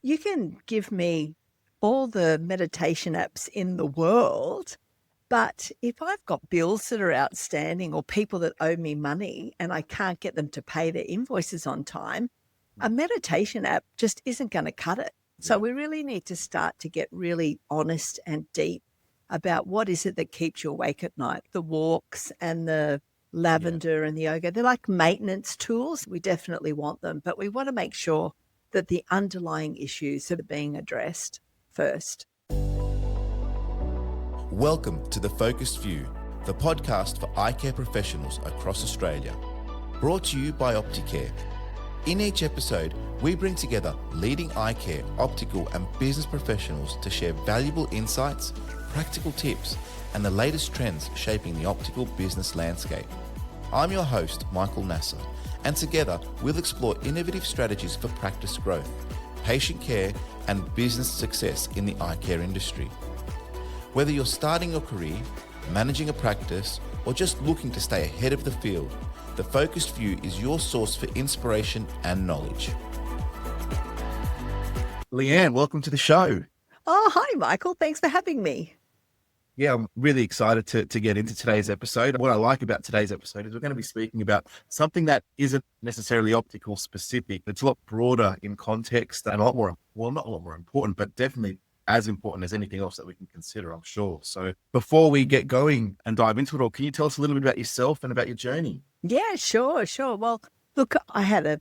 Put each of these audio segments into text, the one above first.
You can give me all the meditation apps in the world, but if I've got bills that are outstanding or people that owe me money and I can't get them to pay their invoices on time, a meditation app just isn't going to cut it. So Yeah. we really need to start to get really honest and deep about what is it that keeps you awake at night. The walks and the lavender and the yoga, they're like maintenance tools. We definitely want them, but we want to make sure that the underlying issues are being addressed first. Welcome to The Focused View, the podcast for eye care professionals across Australia. Brought to you by Opticare. In each episode, we bring together leading eye care, optical and business professionals to share valuable insights, practical tips, and the latest trends shaping the optical business landscape. I'm your host, Michael Nasser, and together we'll explore innovative strategies for practice growth, patient care, and business success in the eye care industry. Whether you're starting your career, managing a practice, or just looking to stay ahead of the field, The Focused View is your source for inspiration and knowledge. Leanne, welcome to the show. Oh, hi, Michael. Thanks for having me. Yeah, I'm really excited to get into today's episode. What I like about today's episode is we're going to be speaking about something that isn't necessarily optical specific. It's a lot broader in context and a lot more, well, not a lot more important, but definitely as important as anything else that we can consider, I'm sure. So before we get going and dive into it all, can you tell us a little bit about yourself and about your journey? Yeah, sure. Well, look, I had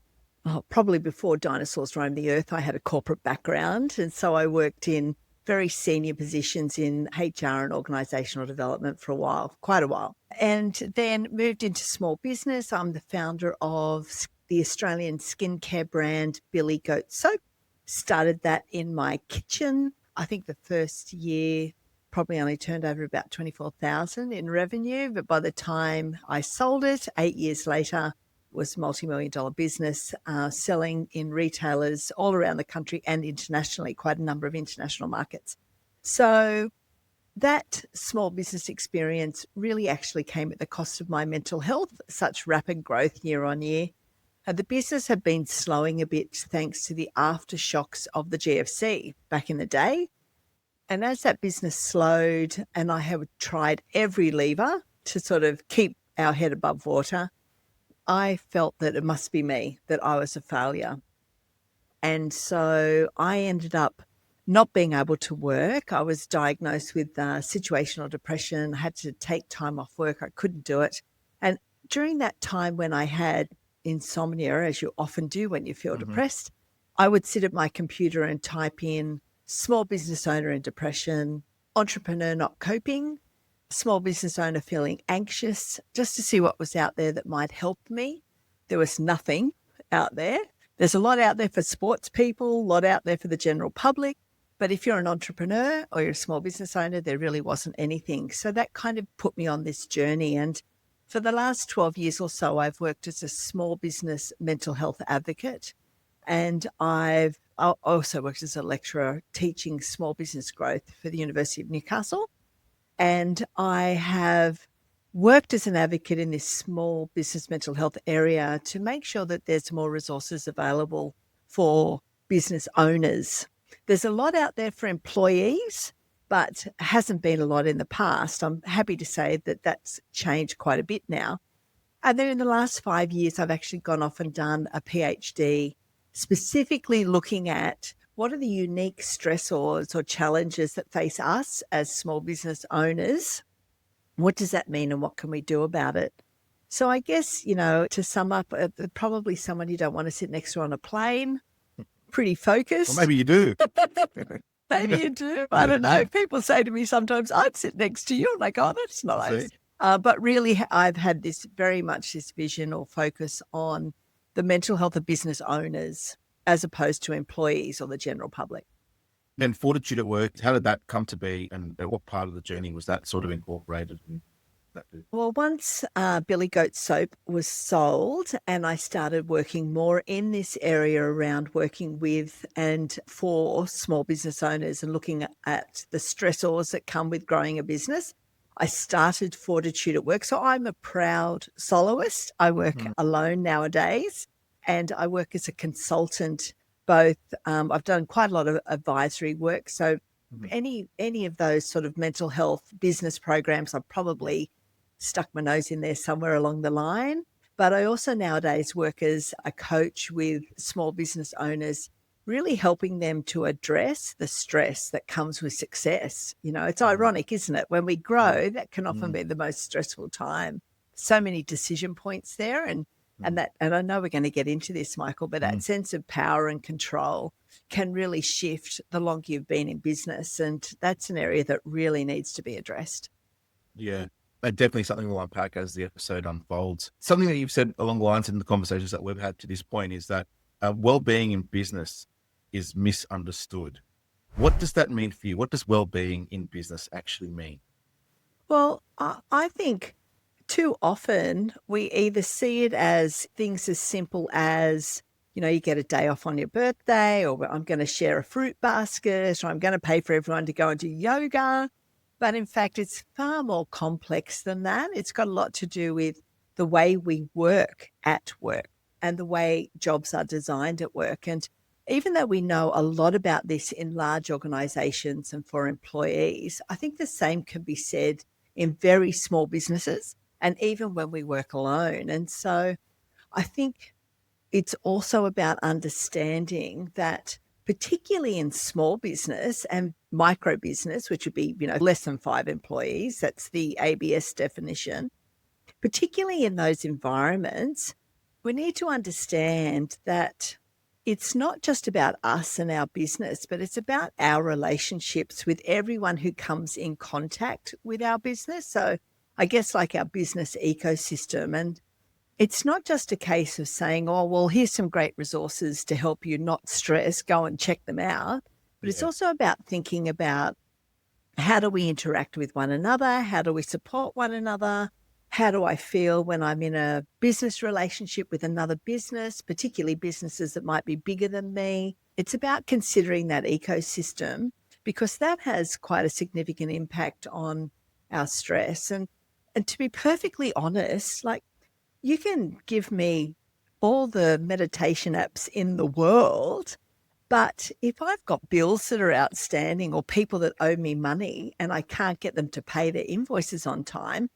probably before dinosaurs roamed the earth, I had a corporate background. And so I worked in very senior positions in HR and organisational development for quite a while, and then moved into small business. I'm the founder of the Australian skincare brand Billy Goat Soap. Started that in my kitchen. I think the first year probably only turned over about 24,000 in revenue, but by the time I sold it, 8 years later, was a multi-million-dollar business, selling in retailers all around the country and internationally, quite a number of international markets. So that small business experience really actually came at the cost of my mental health, such rapid growth year on year. The business had been slowing a bit thanks to the aftershocks of the GFC back in the day. And as that business slowed and I had tried every lever to sort of keep our head above water, I felt that it must be me, that I was a failure. And so I ended up not being able to work. I was diagnosed with situational depression. I had to take time off work. I couldn't do it. And during that time when I had insomnia, as you often do when you feel depressed, I would sit at my computer and type in small business owner in depression, entrepreneur not coping, small business owner feeling anxious, just to see what was out there that might help me. There was nothing out there. There's a lot out there for sports people, a lot out there for the general public. But if you're an entrepreneur or you're a small business owner, there really wasn't anything. So that kind of put me on this journey. And for the last 12 years or so, I've worked as a small business mental health advocate. And I've also worked as a lecturer teaching small business growth for the University of Newcastle. And I have worked as an advocate in this small business mental health area to make sure that there's more resources available for business owners. There's a lot out there for employees, but hasn't been a lot in the past. I'm happy to say that that's changed quite a bit now. And then in the last 5 years, I've actually gone off and done a PhD specifically looking at what are the unique stressors or challenges that face us as small business owners? What does that mean and what can we do about it? So I guess, to sum up, probably someone you don't want to sit next to on a plane, pretty focused. Well, maybe you do. Maybe you do. I don't know. People say to me sometimes, I'd sit next to you. I'm like, oh, that's nice. But really, I've had very much this vision or focus on the mental health of business owners as opposed to employees or the general public. And Fortitude at Work, how did that come to be and what part of the journey was that sort of incorporated in that? Well, once Billy Goat Soap was sold and I started working more in this area around working with and for small business owners and looking at the stressors that come with growing a business, I started Fortitude at Work. So I'm a proud soloist. I work alone nowadays and I work as a consultant both. I've done quite a lot of advisory work. So Mhm. any of those sort of mental health business programs, I've probably stuck my nose in there somewhere along the line. But I also nowadays work as a coach with small business owners, really helping them to address the stress that comes with success. It's Mhm. ironic, isn't it? When we Mm. grow, that can often Mm. be the most stressful time. So many decision points there, and Mm. I know we're going to get into this, Michael, but that Mm. sense of power and control can really shift the longer you've been in business, and that's an area that really needs to be addressed. Yeah, definitely something we'll unpack as the episode unfolds. Something that you've said along the lines in the conversations that we've had to this point is that well-being in business is misunderstood. What does that mean for you? What does well-being in business actually mean? Well, I think too often we either see it as things as simple as, you get a day off on your birthday, or I'm going to share a fruit basket, or I'm going to pay for everyone to go and do yoga. But in fact, it's far more complex than that. It's got a lot to do with the way we work at work and the way jobs are designed at work. And even though we know a lot about this in large organizations and for employees, I think the same can be said in very small businesses and even when we work alone. And so I think it's also about understanding that, particularly in small business and micro business, which would be, less than 5 employees, that's the ABS definition, particularly in those environments, we need to understand that it's not just about us and our business, but it's about our relationships with everyone who comes in contact with our business. So I guess like our business ecosystem. And it's not just a case of saying, oh, well, here's some great resources to help you not stress, go and check them out. But it's Yeah. also about thinking about, how do we interact with one another? How do we support one another? How do I feel when I'm in a business relationship with another business, particularly businesses that might be bigger than me? It's about considering that ecosystem, because that has quite a significant impact on our stress. And to be perfectly honest, like, you can give me all the meditation apps in the world, but if I've got bills that are outstanding or people that owe me money and I can't get them to pay their invoices on time,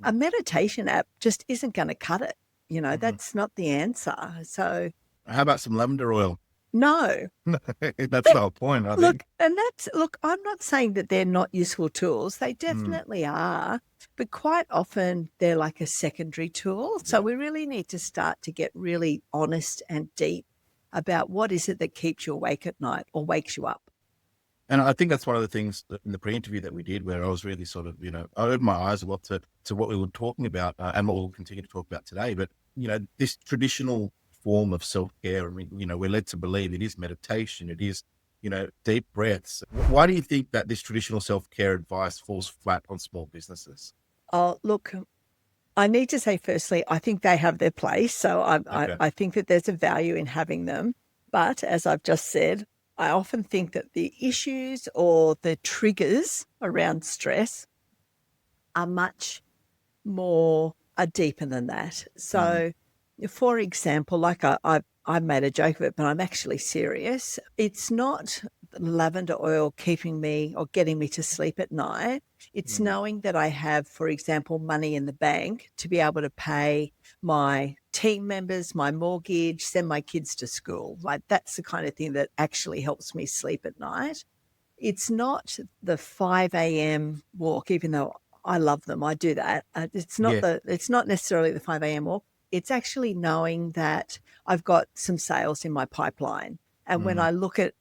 a meditation app just isn't going to cut it. Mhm. That's not the answer. So, How about some lavender oil? no. That's But the whole point, I think. look, I'm not saying that they're not useful tools. They Mm. definitely are, but quite often they're like a secondary tool. So Yeah. we really need to start to get really honest and deep about what is it that keeps you awake at night or wakes you up. And I think that's one of the things that in the pre-interview that we did, where I was really sort of, I opened my eyes a lot to what we were talking about and what we'll continue to talk about today. But, this traditional form of self-care, I mean, we're led to believe it is meditation. It is, deep breaths. Why do you think that this traditional self-care advice falls flat on small businesses? Oh, look, I need to say firstly, I think they have their place. So Okay. I think that there's a value in having them. But as I've just said, I often think that the issues or the triggers around stress are much more are deeper than that. Mm. So, for example, like I made a joke of it, but I'm actually serious. It's not lavender oil keeping me or getting me to sleep at night. It's Mm. knowing that I have, for example, money in the bank to be able to pay my team members, my mortgage, send my kids to school. Like, that's the kind of thing that actually helps me sleep at night. It's not the 5 a.m. walk, even though I love them. I do that. Yeah. It's not necessarily the 5 a.m. walk. It's actually knowing that I've got some sales in my pipeline. And when Mm. I look at,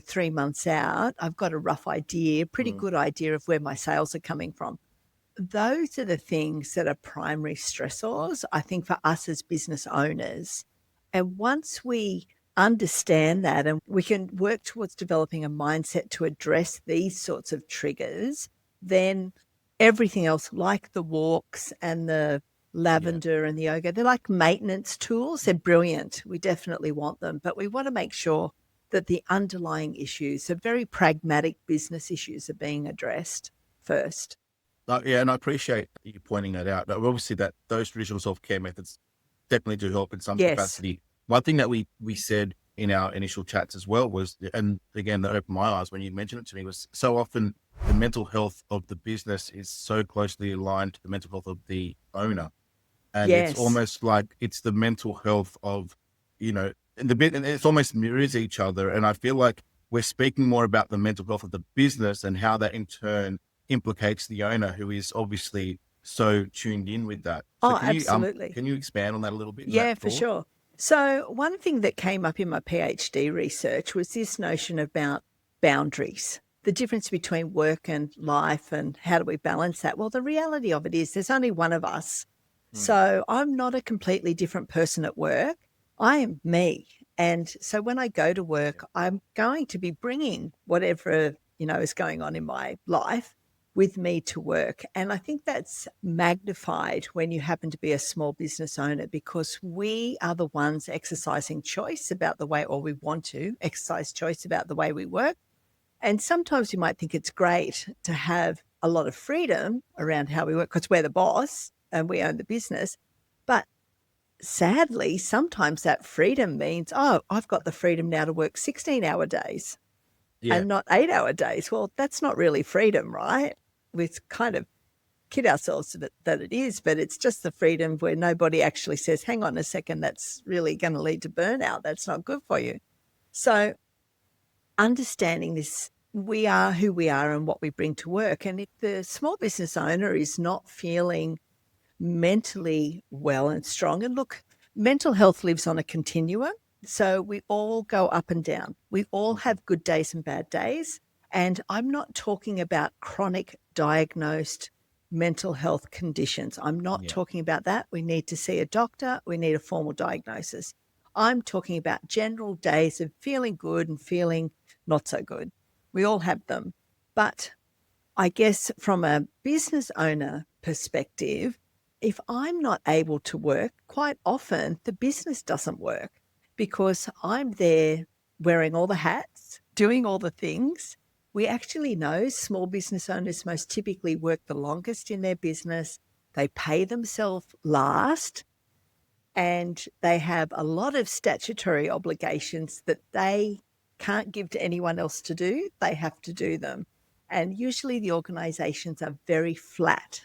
3 months out, I've got a rough idea, pretty Mm. good idea of where my sales are coming from. Those are the things that are primary stressors, I think, for us as business owners. And once we understand that and we can work towards developing a mindset to address these sorts of triggers, then everything else, like the walks and the Yeah. lavender and the yoga, they're like maintenance tools. They're brilliant. We definitely want them, but we want to make sure that the underlying issues, the very pragmatic business issues, are being addressed first. Yeah, and I appreciate you pointing that out. Obviously, those traditional self-care methods definitely do help in some Yes. capacity. One thing that we said in our initial chats as well was, and again, that opened my eyes when you mentioned it to me, was so often the mental health of the business is so closely aligned to the mental health of the owner. And it's Yes. almost like it's the mental health of, and and it's almost mirrors each other. And I feel like we're speaking more about the mental health of the business and how that in turn implicates the owner, who is obviously so tuned in with that. So Oh, absolutely. can you expand on that a little bit in Yeah, that for thought? sure. So one thing that came up in my PhD research was this notion about boundaries, the difference between work and life and how do we balance that? Well, the reality of it is there's only one of us. So I'm not a completely different person at work. I am me. And so when I go to work, I'm going to be bringing whatever, is going on in my life with me to work. And I think that's magnified when you happen to be a small business owner, because we are the ones exercising choice about the way, or we want to exercise choice about the way we work. And sometimes you might think it's great to have a lot of freedom around how we work because we're the boss and we own the business. But sadly, sometimes that freedom means, oh, I've got the freedom now to work 16-hour days Yeah. and not 8-hour days. Well, that's not really freedom, right? We kind of kid ourselves that it is, but it's just the freedom where nobody actually says, hang on a second, that's really going to lead to burnout. That's not good for you. So understanding this, we are who we are and what we bring to work. And if the small business owner is not feeling mentally well and strong, and look, mental health lives on a continuum. So we all go up and down. We all have good days and bad days. And I'm not talking about chronic diagnosed mental health conditions. I'm not talking about that. We need to see a doctor. We need a formal diagnosis. I'm talking about general days of feeling good and feeling not so good. We all have them. But I guess from a business owner perspective, if I'm not able to work, quite often the business doesn't work because I'm there wearing all the hats, doing all the things. We actually know small business owners most typically work the longest in their business. They pay themselves last, and they have a lot of statutory obligations that they can't give to anyone else to do. They have to do them. And usually the organizations are very flat.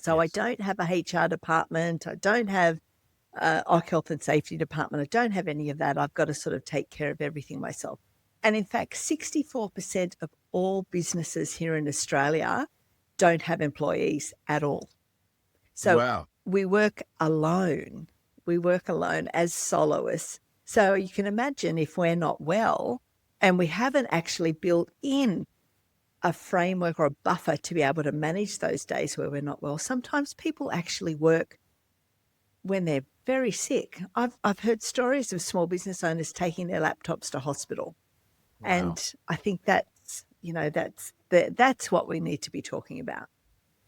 So I don't have a HR department. I don't have a health and safety department. I don't have any of that. I've got to sort of take care of everything myself. And in fact, 64% of all businesses here in Australia don't have employees at all. So Wow. we work alone. We work alone as soloists. So you can imagine if we're not well and we haven't actually built in a framework or a buffer to be able to manage those days where we're not well. Sometimes people actually work when they're very sick. I've heard stories of small business owners taking their laptops to hospital. Wow. And I think that's what we need to be talking about.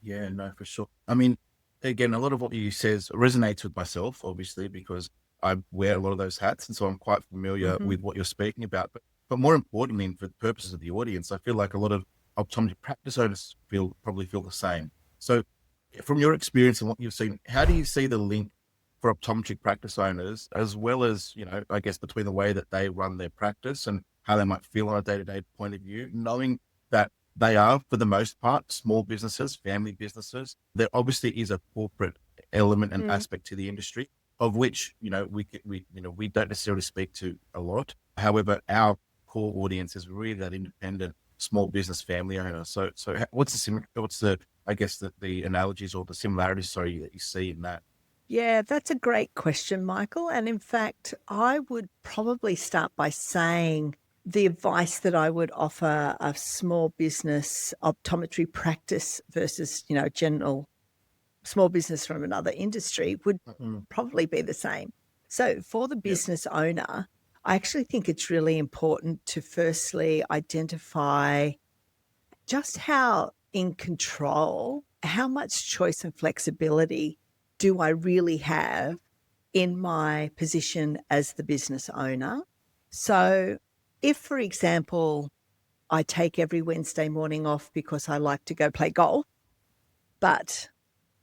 Yeah, no, for sure. I mean, again, a lot of what you says resonates with myself, obviously, because I wear a lot of those hats. And so I'm quite familiar with what you're speaking about. But more importantly, and for the purposes of the audience, I feel like a lot of optometry practice owners probably feel the same. So from your experience and what you've seen, how do you see the link for optometry practice owners, as well as, I guess between the way that they run their practice and how they might feel on a day-to-day point of view, knowing that they are, for the most part, small businesses, family businesses. There obviously is a corporate element and aspect to the industry, of which, we don't necessarily speak to a lot. However, our core audience is really that independent small business family owner. So what's the I guess the analogies or the similarities, that you see in that? Yeah, that's a great question, Michael. And in fact, I would probably start by saying the advice that I would offer a small business optometry practice versus, general small business from another industry would probably be the same. So for the business owner, I actually think it's really important to firstly identify just how in control, how much choice and flexibility do I really have in my position as the business owner? So if, for example, I take every Wednesday morning off because I like to go play golf, but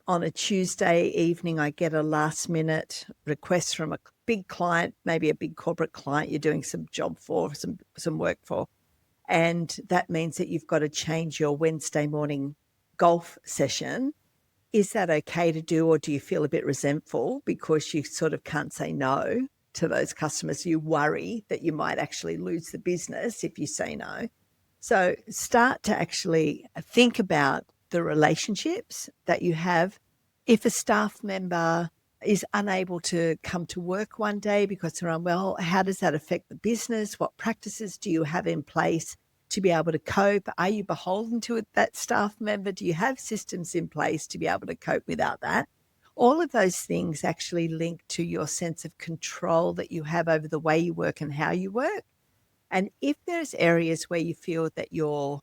on a Tuesday evening I get a last minute request from a big client, maybe a big corporate client you're doing some job for, some work for, and that means that you've got to change your Wednesday morning golf session. Is that okay to do, or do you feel a bit resentful because you sort of can't say no to those customers? You worry that you might actually lose the business if you say no. So start to actually think about the relationships that you have. If a staff member is unable to come to work one day because they're unwell, how does that affect the business? What practices do you have in place to be able to cope? Are you beholden to that staff member? Do you have systems in place to be able to cope without that? All of those things actually link to your sense of control that you have over the way you work and how you work. And if there's areas where you feel that you're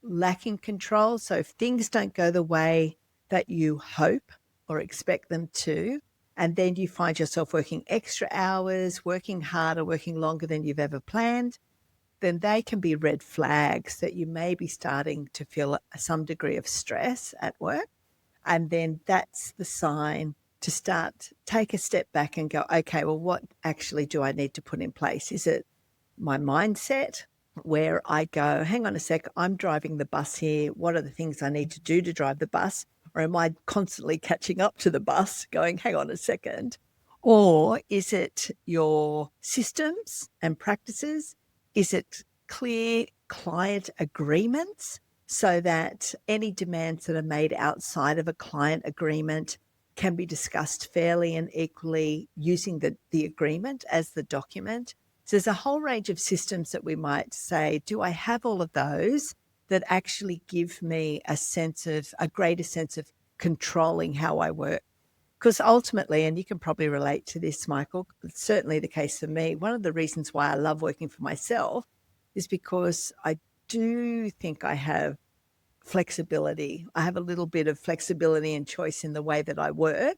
lacking control, so if things don't go the way that you hope or expect them to, and then you find yourself working extra hours, working harder, working longer than you've ever planned, then they can be red flags that you may be starting to feel some degree of stress at work. And then that's the sign to take a step back and go, okay, well, what actually do I need to put in place? Is it my mindset where I go, hang on a sec, I'm driving the bus here. What are the things I need to do to drive the bus? Or am I constantly catching up to the bus going, hang on a second? Or is it your systems and practices? Is it clear client agreements so that any demands that are made outside of a client agreement can be discussed fairly and equally using the agreement as the document? So there's a whole range of systems that we might say, do I have all of those that actually give me a greater sense of controlling how I work? Because ultimately, and you can probably relate to this, Michael, it's certainly the case for me, one of the reasons why I love working for myself is because I do think I have flexibility. I have a little bit of flexibility and choice in the way that I work,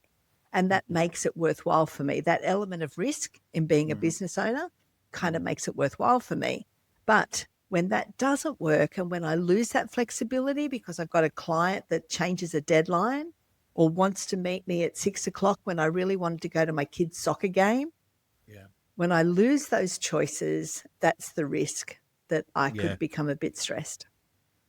and that makes it worthwhile for me. That element of risk in being a business owner kind of makes it worthwhile for me. But when that doesn't work and when I lose that flexibility because I've got a client that changes a deadline or wants to meet me at 6:00 when I really wanted to go to my kid's soccer game, when I lose those choices, that's the risk that I could become a bit stressed.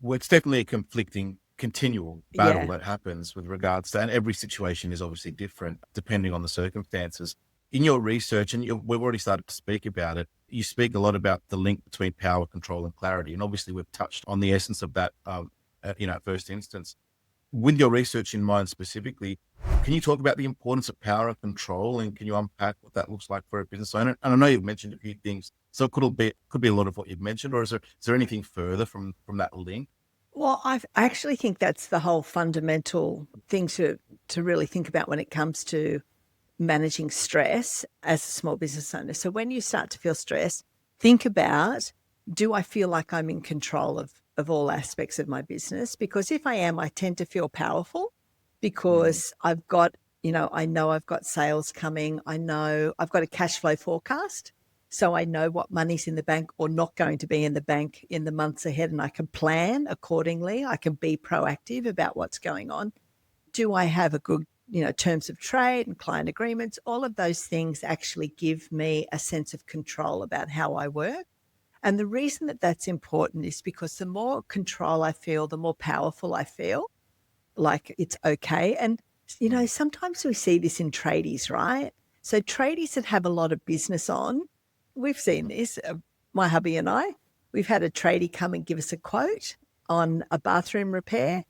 Well, it's definitely a conflicting, continual battle that happens with regards to, and every situation is obviously different depending on the circumstances. In your research, and we've already started to speak about it, you speak a lot about the link between power, control, and clarity. And obviously we've touched on the essence of that, at first instance. With your research in mind specifically, can you talk about the importance of power and control, and can you unpack what that looks like for a business owner? And I know you've mentioned a few things, so it could be a lot of what you've mentioned, or is there anything further from that link? Well, I actually think that's the whole fundamental thing to really think about when it comes to managing stress as a small business owner. So when you start to feel stressed, think about, do I feel like I'm in control of all aspects of my business? Because if I am, I tend to feel powerful because I've got, I know I've got sales coming. I know I've got a cash flow forecast. So I know what money's in the bank or not going to be in the bank in the months ahead, and I can plan accordingly. I can be proactive about what's going on. Do I have a good, terms of trade and client agreements? All of those things actually give me a sense of control about how I work. And the reason that that's important is because the more control I feel, the more powerful I feel, like it's okay. And, sometimes we see this in tradies, right? So tradies that have a lot of business on, we've seen this, my hubby and I, we've had a tradie come and give us a quote on a bathroom repair.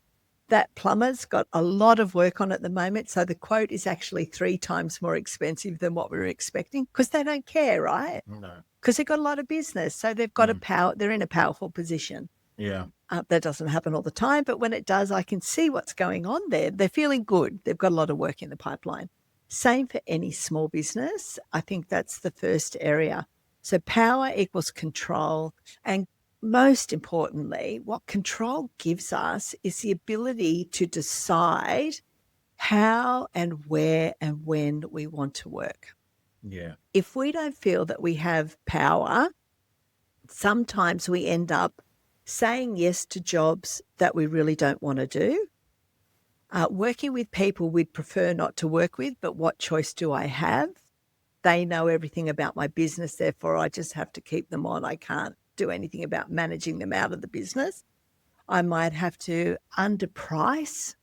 That plumber's got a lot of work on at the moment. So the quote is actually 3 times more expensive than what we were expecting because they don't care, right? No. Because they've got a lot of business. So they've got they're in a powerful position. Yeah. That doesn't happen all the time, but when it does, I can see what's going on there. They're feeling good. They've got a lot of work in the pipeline. Same for any small business. I think that's the first area. So power equals control. And most importantly, what control gives us is the ability to decide how and where and when we want to work. Yeah. If we don't feel that we have power, sometimes we end up saying yes to jobs that we really don't want to do. Working with people we'd prefer not to work with, but what choice do I have? they know everything about my business, therefore I just have to keep them on. I can't do anything about managing them out of the business. I might have to underprice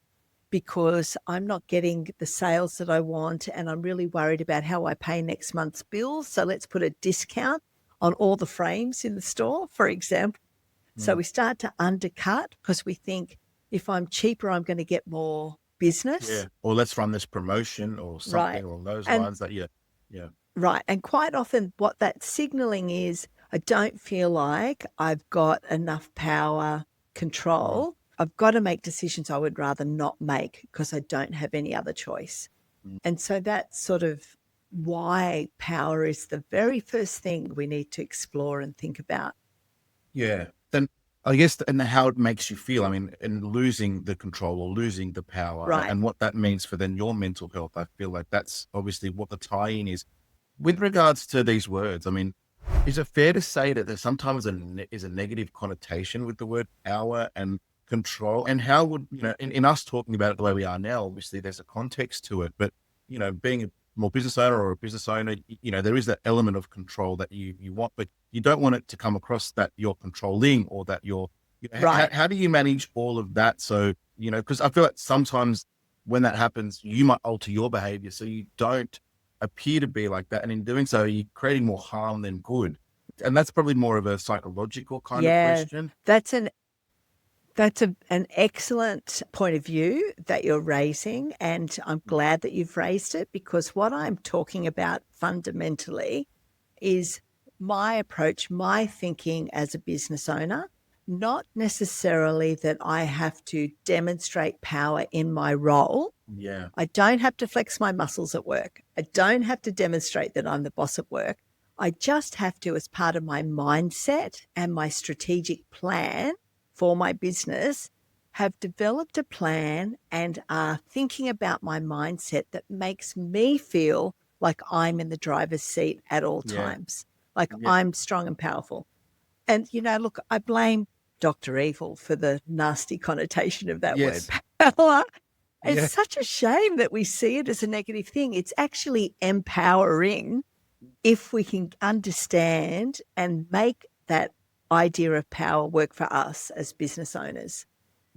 because I'm not getting the sales that I want and I'm really worried about how I pay next month's bills. So let's put a discount on all the frames in the store, for example. So we start to undercut because we think if I'm cheaper, I'm going to get more business. Yeah. Or let's run this promotion or something Right. along those And lines that, yeah. right. And quite often what that signaling is, I don't feel like I've got enough power, control. I've got to make decisions I would rather not make because I don't have any other choice. And so that's sort of why power is the very first thing we need to explore and think about. Yeah. Then I guess, and how it makes you feel. I mean, and losing the control or losing the power Right. and what that means for then your mental health. I feel like that's obviously what the tie-in is. With regards to these words, I mean, is it fair to say that there sometimes is a negative connotation with the word power and control? And how would, in us talking about it the way we are now, obviously there's a context to it, but, being a more business owner or a business owner, there is that element of control that you want, but you don't want it to come across that you're controlling or that you're, Right. how do you manage all of that? So, because I feel like sometimes when that happens, you might alter your behavior so you don't appear to be like that. And in doing so, you're creating more harm than good. And that's probably more of a psychological kind of question. That's an excellent point of view that you're raising, and I'm glad that you've raised it because what I'm talking about fundamentally is my approach, my thinking as a business owner, not necessarily that I have to demonstrate power in my role. Yeah. I don't have to flex my muscles at work. I don't have to demonstrate that I'm the boss at work. I just have to, as part of my mindset and my strategic plan for my business, have developed a plan and are thinking about my mindset that makes me feel like I'm in the driver's seat at all times, like I'm strong and powerful. And, look, I blame Dr. Evil for the nasty connotation of that word power. It's such a shame that we see it as a negative thing. It's actually empowering if we can understand and make that idea of power work for us as business owners.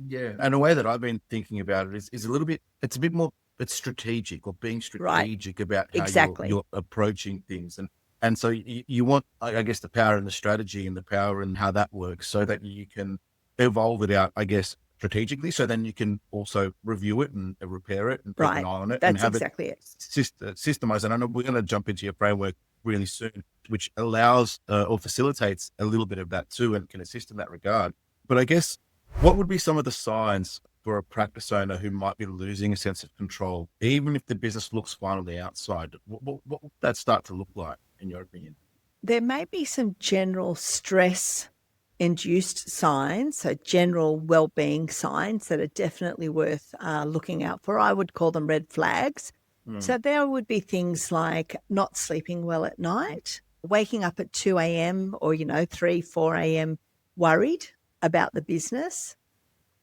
Yeah. And the way that I've been thinking about it is a little bit, it's a bit more, it's strategic or being strategic about how you're approaching things. And so you want, I guess, the power and the strategy and the power and how that works so that you can evolve it out, I guess, strategically. So then you can also review it and repair it and keep an eye on it. That's and have exactly it. Systemize. And I know we're going to jump into your framework really soon, which allows or facilitates a little bit of that too and can assist in that regard. But I guess, what would be some of the signs for a practice owner who might be losing a sense of control, even if the business looks fine on the outside? What would that start to look like, in your opinion? There may be some general stress-induced signs, so general well-being signs that are definitely worth looking out for. I would call them red flags. So there would be things like not sleeping well at night, waking up at 2 a.m. or, 3, 4 a.m. worried about the business,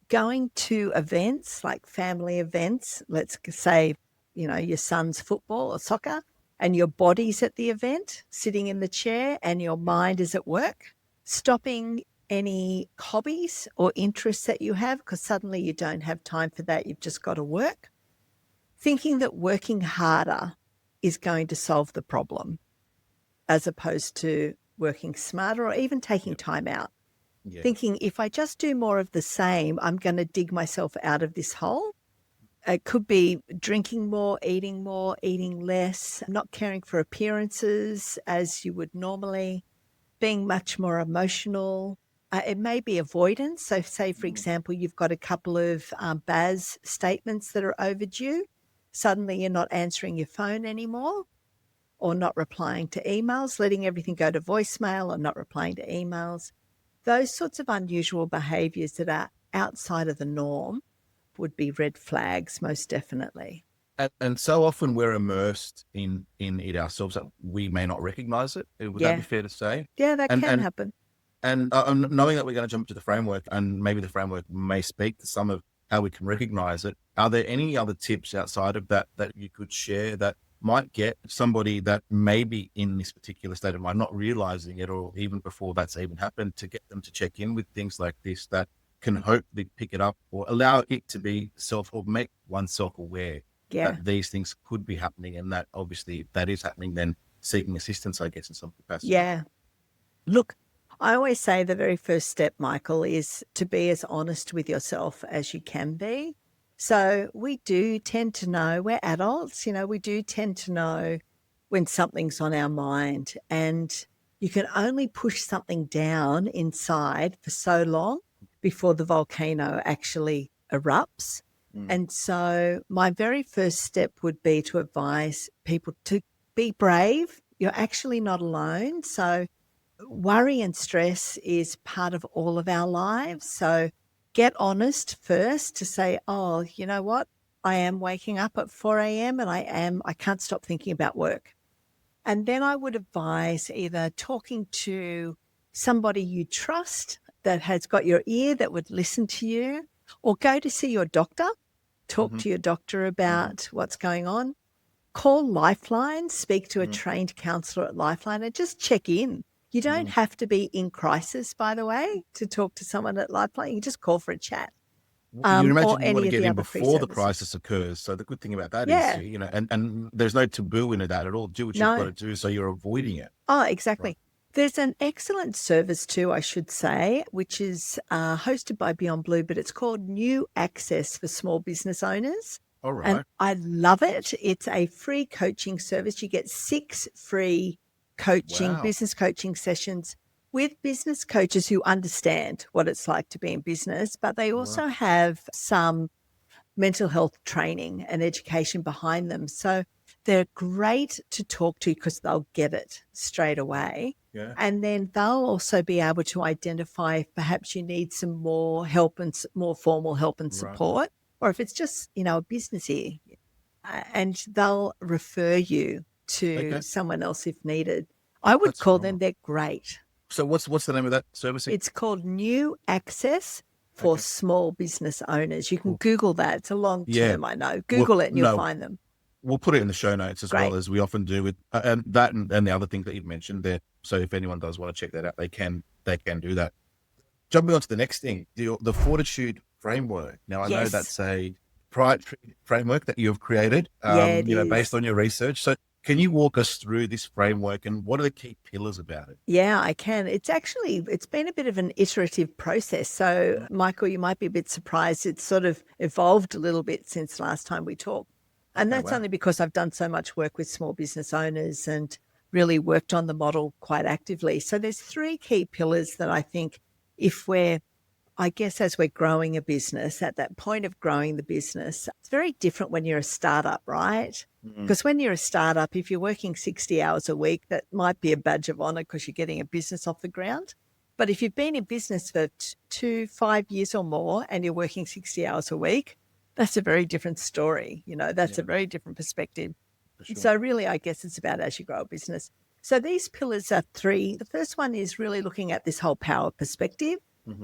going to events like family events, let's say, your son's football or soccer, and your body's at the event, sitting in the chair, and your mind is at work, stopping any hobbies or interests that you have because suddenly you don't have time for that. You've just got to work. Thinking that working harder is going to solve the problem as opposed to working smarter or even taking time out. Yeah. Thinking if I just do more of the same, I'm going to dig myself out of this hole. It could be drinking more, eating less, not caring for appearances as you would normally, being much more emotional. It may be avoidance. So say, for example, you've got a couple of BAS statements that are overdue. Suddenly you're not answering your phone anymore or not replying to emails, letting everything go to voicemail or not replying to emails. Those sorts of unusual behaviours that are outside of the norm would be red flags, most definitely. And so often we're immersed in it ourselves that we may not recognize it. Would that be fair to say? Yeah, that can happen. And knowing that we're going to jump to the framework and maybe the framework may speak to some of how we can recognize it, are there any other tips outside of that you could share that might get somebody that may be in this particular state of mind, not realizing it, or even before that's even happened, to get them to check in with things like this that can hopefully pick it up or allow it to be or make oneself aware that these things could be happening. And that obviously, if that is happening, then seeking assistance, I guess, in some capacity. Yeah. Look, I always say the very first step, Michael, is to be as honest with yourself as you can be. So we do tend to know, we're adults, we do tend to know when something's on our mind, and you can only push something down inside for so long before the volcano actually erupts. And so my very first step would be to advise people to be brave. You're actually not alone. So worry and stress is part of all of our lives. So get honest first to say, oh, you know what? I am waking up at 4 a.m. and I can't stop thinking about work. And then I would advise either talking to somebody you trust that has got your ear, that would listen to you, or go to see your doctor, talk to your doctor about what's going on. Call Lifeline, speak to a trained counsellor at Lifeline, and just check in. You don't have to be in crisis, by the way, to talk to someone at Lifeline. You can just call for a chat. You imagine or you any want to of get the in other before the services. crisis occurs. So the good thing about that Yeah. is, and there's no taboo into that at all. Do what you've got to do, so you're avoiding it. Oh, exactly. Right. There's an excellent service too, I should say, which is hosted by Beyond Blue, but it's called New Access for Small Business Owners. All right. And I love it. It's a free coaching service. You get 6 free business coaching sessions with business coaches who understand what it's like to be in business, but they also have some mental health training and education behind them. So they're great to talk to because they'll get it straight away. Yeah. And then they'll also be able to identify if perhaps you need some more help and more formal help and support, or if it's just, a business here. And they'll refer you to someone else if needed. I would call them, they're great. So what's the name of that service? It's called New Access for Small Business Owners. You can Google that. It's a long term, I know. Google it and you'll find them. We'll put it in the show notes as well, as we often do with and that and the other things that you've mentioned there. So if anyone does want to check that out, they can do that. Jumping on to the next thing, the Fortitude Framework. Now I know that's a proprietary framework that you have created, based on your research. So can you walk us through this framework and what are the key pillars about it? Yeah, I can. It's been a bit of an iterative process. So Michael, you might be a bit surprised. It's sort of evolved a little bit since last time we talked. And that's only because I've done so much work with small business owners and really worked on the model quite actively. So there's 3 key pillars that I think as we're growing a business, at that point of growing the business, it's very different when you're a startup, right? Because when you're a startup, if you're working 60 hours a week, that might be a badge of honor because you're getting a business off the ground. But if you've been in business for 5 years or more and you're working 60 hours a week, that's a very different story. That's a very different perspective. Sure. So really, I guess it's about as you grow a business. So these pillars are 3. The first one is really looking at this whole power perspective.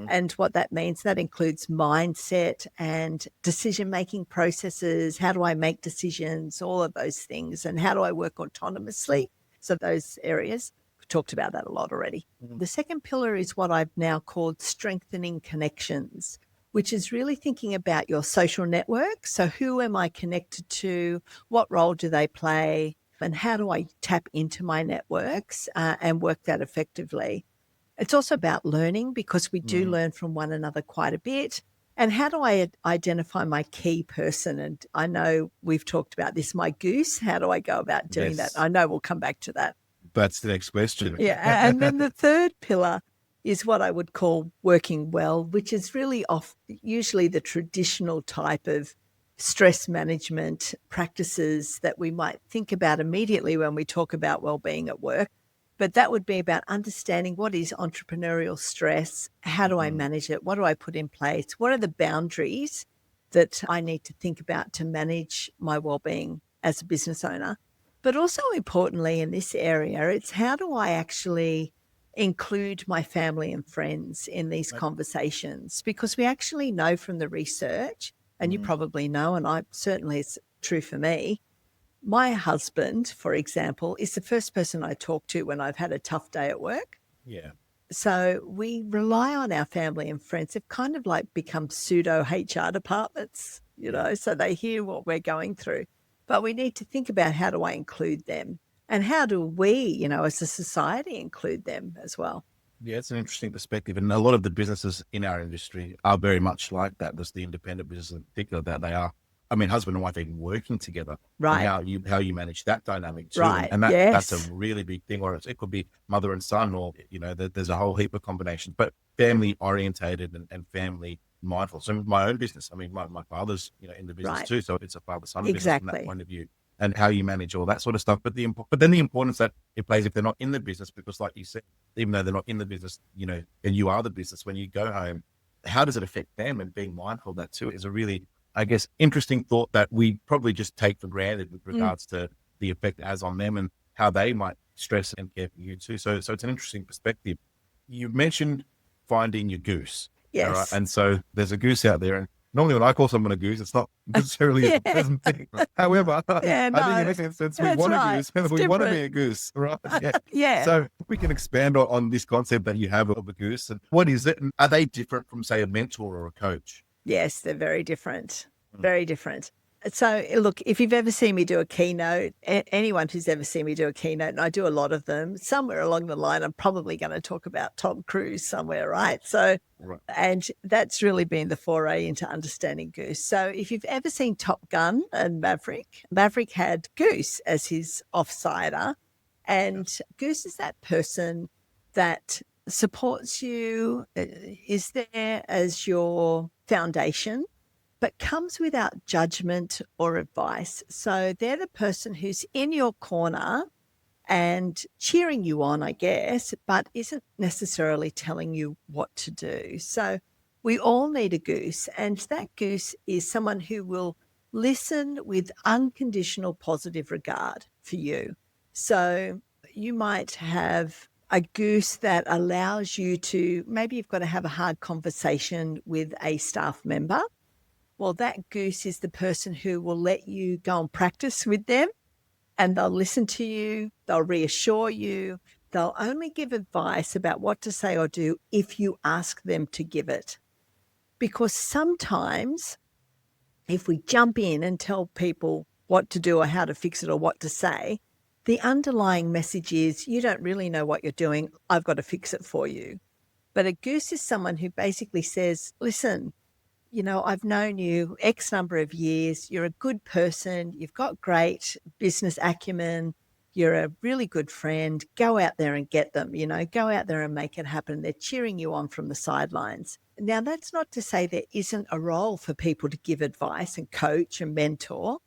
And what that means, that includes mindset and decision-making processes. How do I make decisions? All of those things. And how do I work autonomously? So those areas, we've talked about that a lot already. The second pillar is what I've now called strengthening connections, which is really thinking about your social network. So who am I connected to? What role do they play? And how do I tap into my networks and work that effectively? It's also about learning because we do learn from one another quite a bit. And how do I identify my key person? And I know we've talked about this, my Goose. How do I go about doing that? I know we'll come back to that. That's the next question. Yeah. And then the third pillar is what I would call working well, which is really usually the traditional type of stress management practices that we might think about immediately when we talk about well-being at work. But that would be about understanding what is entrepreneurial stress, how do I manage it, what do I put in place, what are the boundaries that I need to think about to manage my well-being as a business owner. But also importantly in this area, it's how do I actually include my family and friends in these conversations? Because we actually know from the research, and you probably know, and certainly it's true for me, My husband, for example, is the first person I talk to when I've had a tough day at work. Yeah. So we rely on our family and friends. They've kind of like become pseudo HR departments, so they hear what we're going through. But we need to think about, how do I include them? And how do we, as a society, include them as well? Yeah, it's an interesting perspective. And a lot of the businesses in our industry are very much like that. There's the independent business in particular, that they are, husband and wife even working together. Right. And how you manage that dynamic too. Right. And Yes. that's a really big thing. Or it could be mother and son, or, there's a whole heap of combinations, but family orientated and family mindful. So my own business, my father's, in the business Right. too. So it's a father-son business from Exactly. that point of view. And how you manage all that sort of stuff. But then the importance that it plays if they're not in the business, because like you said, even though they're not in the business, and you are the business, when you go home, how does it affect them? And being mindful of that too is a really, I guess, interesting thought that we probably just take for granted with regards to the effect it has on them and how they might stress and care for you too. So it's an interesting perspective. You mentioned finding your goose. Yes. All right? And so there's a goose out there, and normally when I call someone a goose, it's not necessarily a pleasant thing. However, I think in this instance, we want a goose. We want to be a goose, right? Yeah. Yeah. So we can expand on this concept that you have of a goose. And what is it? And are they different from, say, a mentor or a coach? Yes, they're very different. Very different. So, look, if you've ever seen me do a keynote, anyone who's ever seen me do a keynote, and I do a lot of them, somewhere along the line, I'm probably going to talk about Tom Cruise somewhere, right? So, Right. and that's really been the foray into understanding Goose. So, if you've ever seen Top Gun and Maverick had Goose as his offsider, and Goose is that person that supports you, is there as your foundation, but comes without judgment or advice. So they're the person who's in your corner and cheering you on, I guess, but isn't necessarily telling you what to do. So we all need a goose, and that goose is someone who will listen with unconditional positive regard for you. So you might have a goose that allows you to, maybe you've got to have a hard conversation with a staff member. Well, that goose is the person who will let you go and practice with them, and they'll listen to you, they'll reassure you, they'll only give advice about what to say or do if you ask them to give it. Because sometimes if we jump in and tell people what to do or how to fix it or what to say, the underlying message is, you don't really know what you're doing, I've got to fix it for you. But a goose is someone who basically says, listen, I've known you X number of years. You're a good person. You've got great business acumen. You're a really good friend. Go out there and get them, go out there and make it happen. They're cheering you on from the sidelines. Now, that's not to say there isn't a role for people to give advice and coach and mentor.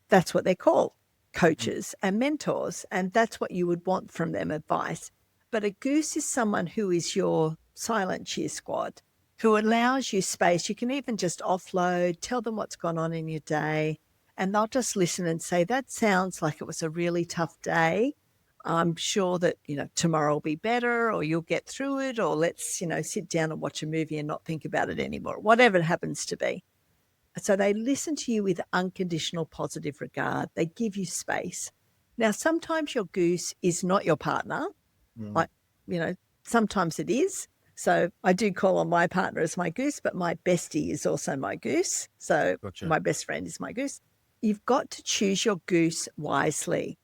That's what they're called, coaches and mentors. And that's what you would want from them, advice. But a goose is someone who is your silent cheer squad, who allows you space. You can even just offload, tell them what's gone on in your day, and they'll just listen and say, that sounds like it was a really tough day. I'm sure that, tomorrow will be better, or you'll get through it, or let's, sit down and watch a movie and not think about it anymore, whatever it happens to be. So they listen to you with unconditional positive regard. They give you space. Now, sometimes your goose is not your partner. Like, sometimes it is. So I do call on my partner as my goose, but my bestie is also my goose. So Gotcha. My best friend is my goose. You've got to choose your goose wisely.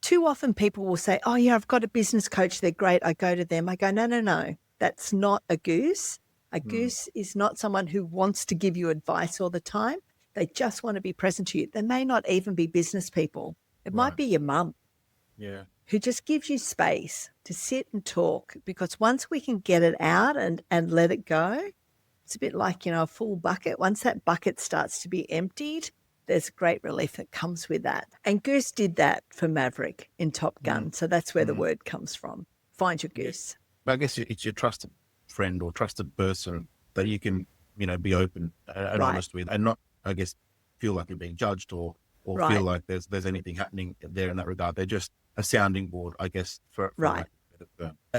Too often people will say, oh yeah, I've got a business coach. They're great. I go to them. I go, no. That's not a goose. A goose is not someone who wants to give you advice all the time. They just want to be present to you. They may not even be business people. It might be your mum. Yeah. Who just gives you space to sit and talk, because once we can get it out and let it go, it's a bit like, a full bucket. Once that bucket starts to be emptied, there's great relief that comes with that. And Goose did that for Maverick in Top Gun. So that's where the word comes from. Find your goose. But I guess it's your trusted friend or trusted person that you can, be open and honest with, and not, I guess, feel like you're being judged or feel like there's anything happening there in that regard. They're just a sounding board, I guess, for I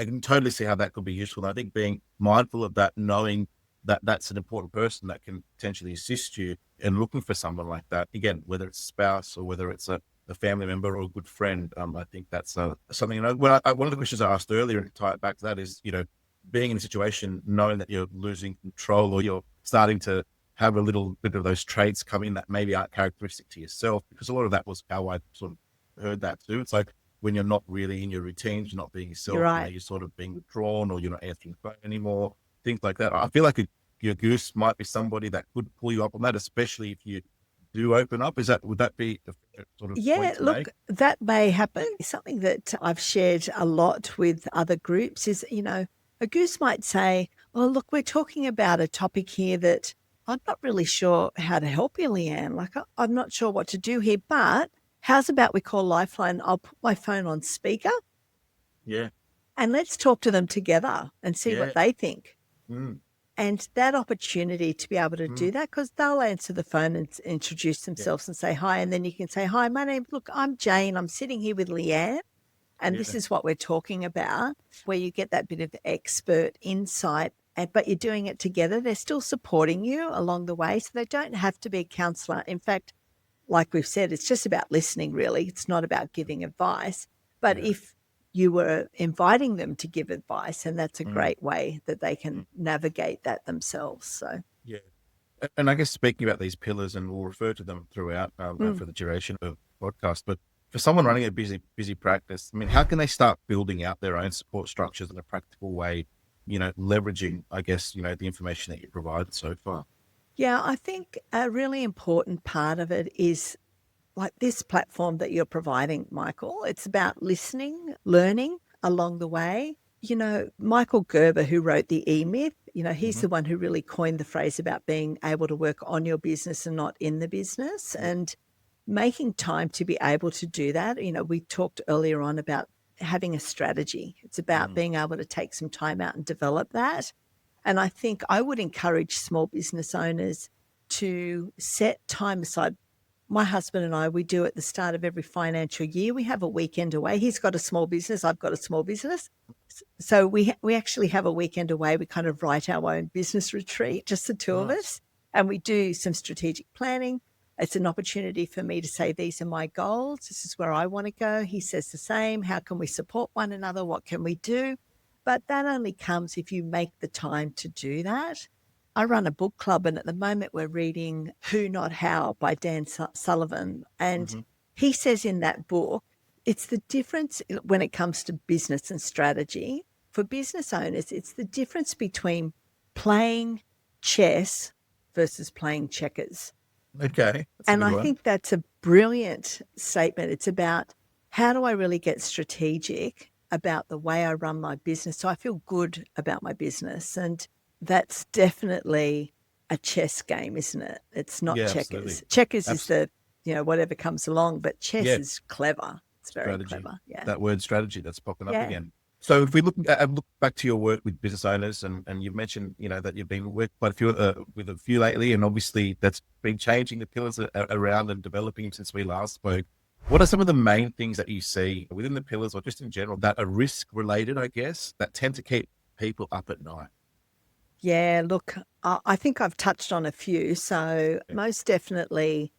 can totally see how that could be useful. And I think being mindful of that, knowing that that's an important person that can potentially assist you in looking for someone like that. Again, whether it's a spouse or whether it's a a family member or a good friend. I think that's something, one of the questions I asked earlier, and to tie it back to that is, being in a situation, knowing that you're losing control or you're starting to have a little bit of those traits come in that maybe aren't characteristic to yourself, because a lot of that was how I sort of heard that too. It's like when you're not really in your routines, you're not being yourself, You're right. you're sort of being withdrawn, or you're not answering the phone anymore, things like that. I feel like your Goose might be somebody that could pull you up on that, especially if you do open up. Would that be the sort of point to Look, make? that may happen. Something that I've shared a lot with other groups is, a Goose might say, "Oh, look, we're talking about a topic here that I'm not really sure how to help you, Leanne. Like, I'm not sure what to do here, but how's about we call Lifeline? I'll put my phone on speaker Yeah. and let's talk to them together and see what they think." Mm. And that opportunity to be able to do that, because they'll answer the phone and introduce themselves and say hi. And then you can say, "Hi, I'm Jane. I'm sitting here with Leanne. And this is what we're talking about," where you get that bit of expert insight, but you're doing it together. They're still supporting you along the way. So they don't have to be a counsellor. In fact, like we've said, it's just about listening, really. It's not about giving advice. But if you were inviting them to give advice, and that's a great way that they can navigate that themselves. So, Yeah. And I guess speaking about these pillars, and we'll refer to them throughout for the duration of the podcast, but for someone running a busy practice, I mean, how can they start building out their own support structures in a practical way, leveraging, I guess, the information that you provided so far? yeah, I think a really important part of it is like this platform that you're providing, Michael. It's about listening, learning along the way. Michael Gerber, who wrote the E-Myth, he's the one who really coined the phrase about being able to work on your business and not in the business, and making time to be able to do that. We talked earlier on about having a strategy. It's about being able to take some time out and develop that. And I think I would encourage small business owners to set time aside. My husband and I, we do at the start of every financial year, we have a weekend away. He's got a small business. I've got a small business. So we actually have a weekend away. We kind of write our own business retreat, just the two of us, and we do some strategic planning. It's an opportunity for me to say, these are my goals. This is where I want to go. He says the same. How can we support one another? What can we do? But that only comes if you make the time to do that. I run a book club, and at the moment we're reading Who Not How by Dan Sullivan. And he says in that book, it's the difference when it comes to business and strategy. For business owners, it's the difference between playing chess versus playing checkers. Okay. And I think that's a brilliant statement. It's about, how do I really get strategic about the way I run my business so I feel good about my business? And that's definitely a chess game, isn't it? It's not checkers. Absolutely. Checkers is the, whatever comes along, but chess is clever. It's very clever. Yeah. That word strategy that's popping up again. So if we look back to your work with business owners, and you've mentioned, that you've been with quite a few with a few lately, and obviously that's been changing the pillars around and developing since we last spoke. What are some of the main things that you see within the pillars, or just in general, that are risk related, I guess, that tend to keep people up at night? Yeah, look, I think I've touched on a few. So most definitely,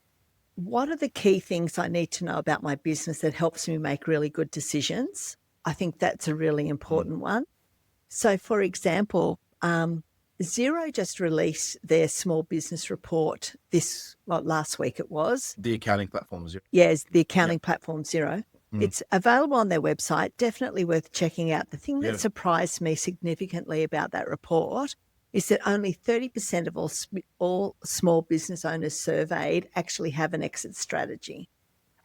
what are the key things I need to know about my business that helps me make really good decisions? I think that's a really important one. So, for example, Xero just released their small business report last week it was. The accounting platform Xero. Yes, the accounting platform Xero. It's available on their website, definitely worth checking out. The thing that surprised me significantly about that report is that only 30% of all small business owners surveyed actually have an exit strategy.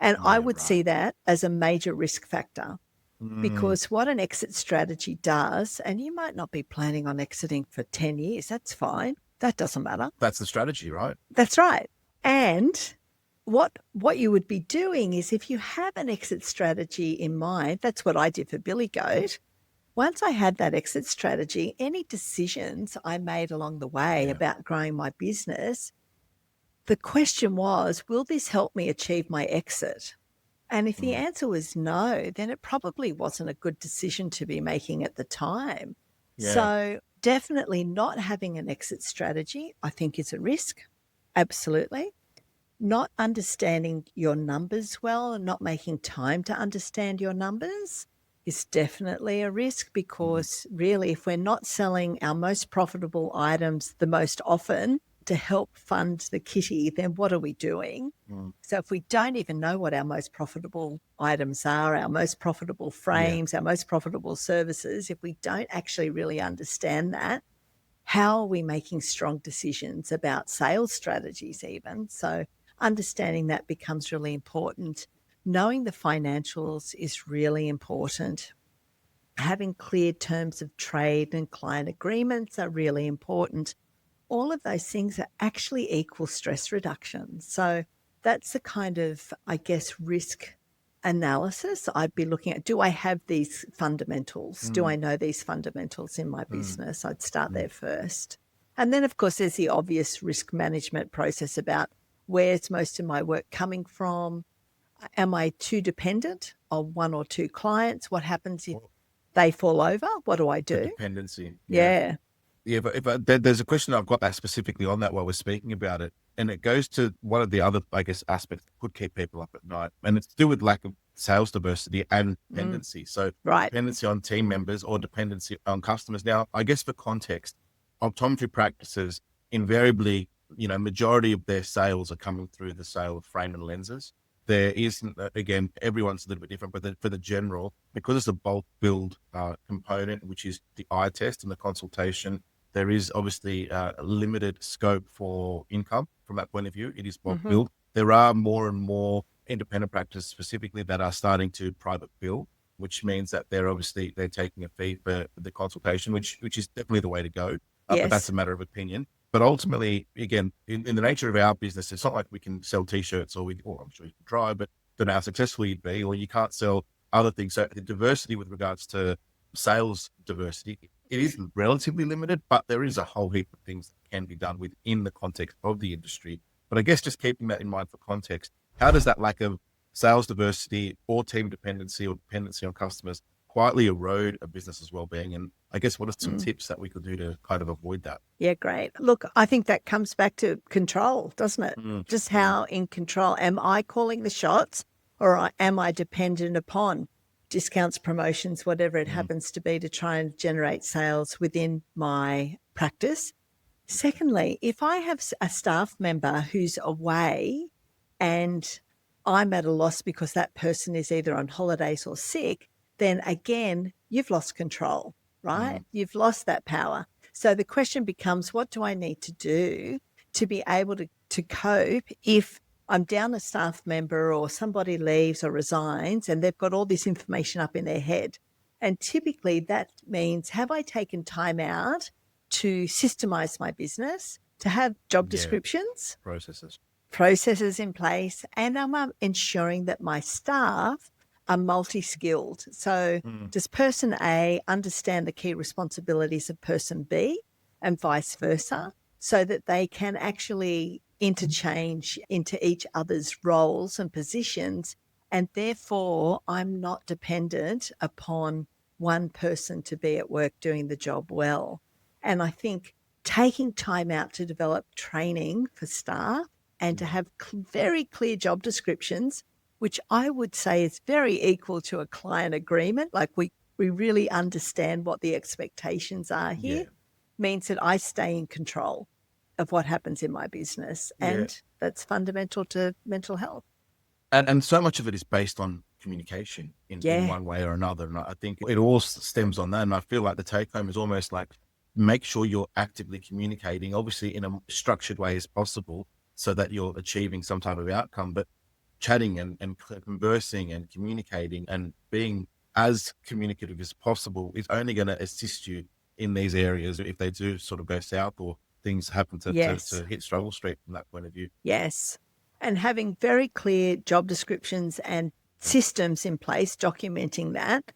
And I would see that as a major risk factor, because what an exit strategy does, and you might not be planning on exiting for 10 years, that's fine. That doesn't matter. That's the strategy, right? That's right. And what you would be doing is, if you have an exit strategy in mind, that's what I did for Billy Goat. Once I had that exit strategy, any decisions I made along the way about growing my business, the question was, will this help me achieve my exit? And if the answer was no, then it probably wasn't a good decision to be making at the time. Yeah. So definitely not having an exit strategy, I think, is a risk. Absolutely. not understanding your numbers well and not making time to understand your numbers is definitely a risk, because really, if we're not selling our most profitable items the most often to help fund the kitty, then what are we doing? So if we don't even know what our most profitable items are, our most profitable frames, our most profitable services, if we don't actually really understand that, how are we making strong decisions about sales strategies even? So understanding that becomes really important. Knowing the financials is really important. Having clear terms of trade and client agreements are really important. All of those things are actually equal stress reduction. So that's the kind of, I guess, risk analysis I'd be looking at. Do I have these fundamentals? Do I know these fundamentals in my business? I'd start there first. And then, of course, there's the obvious risk management process about where's most of my work coming from? Am I too dependent on one or two clients? What happens if they fall over? What do I The do? dependency. Yeah. Yeah, but there's a question I've got that specifically on that while we're speaking about it, and it goes to one of the other, I guess, aspects that could keep people up at night, and it's to do with lack of sales diversity and dependency. So Right. dependency on team members or dependency on customers. Now, I guess for context, optometry practices invariably, majority of their sales are coming through the sale of frame and lenses. There isn't, again, everyone's a little bit different, but for the general, because it's a bulk build component, which is the eye test and the consultation, there is obviously a limited scope for income from that point of view. It is bulk build. There are more and more independent practices specifically that are starting to private bill, which means that they're taking a fee for the consultation, which is definitely the way to go. But that's Yes. a matter of opinion. But ultimately, again, in the nature of our business, it's not like we can sell T-shirts or I'm sure you can try, but don't know how successful you'd be, or you can't sell other things. So the diversity with regards to sales diversity, it is relatively limited, but there is a whole heap of things that can be done within the context of the industry. But I guess just keeping that in mind for context, how does that lack of sales diversity or team dependency or dependency on customers quietly erode a business's well-being? And I guess what are some tips that we could do to kind of avoid that? Yeah, great. Look, I think that comes back to control, doesn't it? Just how in control. Am I calling the shots, or am I dependent upon discounts, promotions, whatever it happens to be, to try and generate sales within my practice? Secondly, if I have a staff member who's away and I'm at a loss because that person is either on holidays or sick, then again, you've lost control, right? You've lost that power. So the question becomes, what do I need to do to be able to cope if I'm down a staff member or somebody leaves or resigns and they've got all this information up in their head? And typically that means, have I taken time out to systemize my business, to have job descriptions, processes in place, and I'm ensuring that my staff are multi-skilled. So does person A understand the key responsibilities of person B and vice versa, so that they can actually interchange into each other's roles and positions, and therefore I'm not dependent upon one person to be at work doing the job well. And I think taking time out to develop training for staff and to have very clear job descriptions, which I would say is very equal to a client agreement, like we really understand what the expectations are here, means that I stay in control of what happens in my business. And that's fundamental to mental health. And so much of it is based on communication in one way or another. And I think it all stems on that. And I feel like the take home is almost like, make sure you're actively communicating, obviously in a structured way as possible, so that you're achieving some type of outcome, but chatting and conversing and communicating and being as communicative as possible is only going to assist you in these areas if they do sort of go south or things happen to hit struggle street from that point of view. Yes. And having very clear job descriptions and systems in place, documenting that,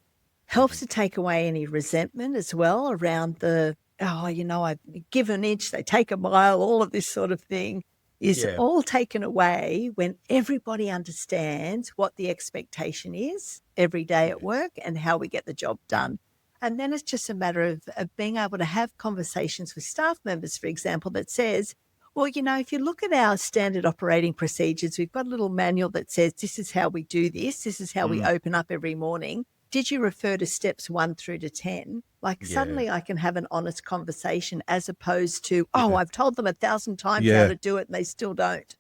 helps to take away any resentment as well around the, I've given an inch, they take a mile, all of this sort of thing is all taken away when everybody understands what the expectation is every day at work and how we get the job done. And then it's just a matter of being able to have conversations with staff members, for example, that says, Well, if you look at our standard operating procedures, we've got a little manual that says this is how we do this. This is how we open up every morning. Did you refer to steps 1 through to 10? Like Yeah. suddenly I can have an honest conversation as opposed to, Yeah. I've told them 1,000 times how Yeah. to do it and they still don't.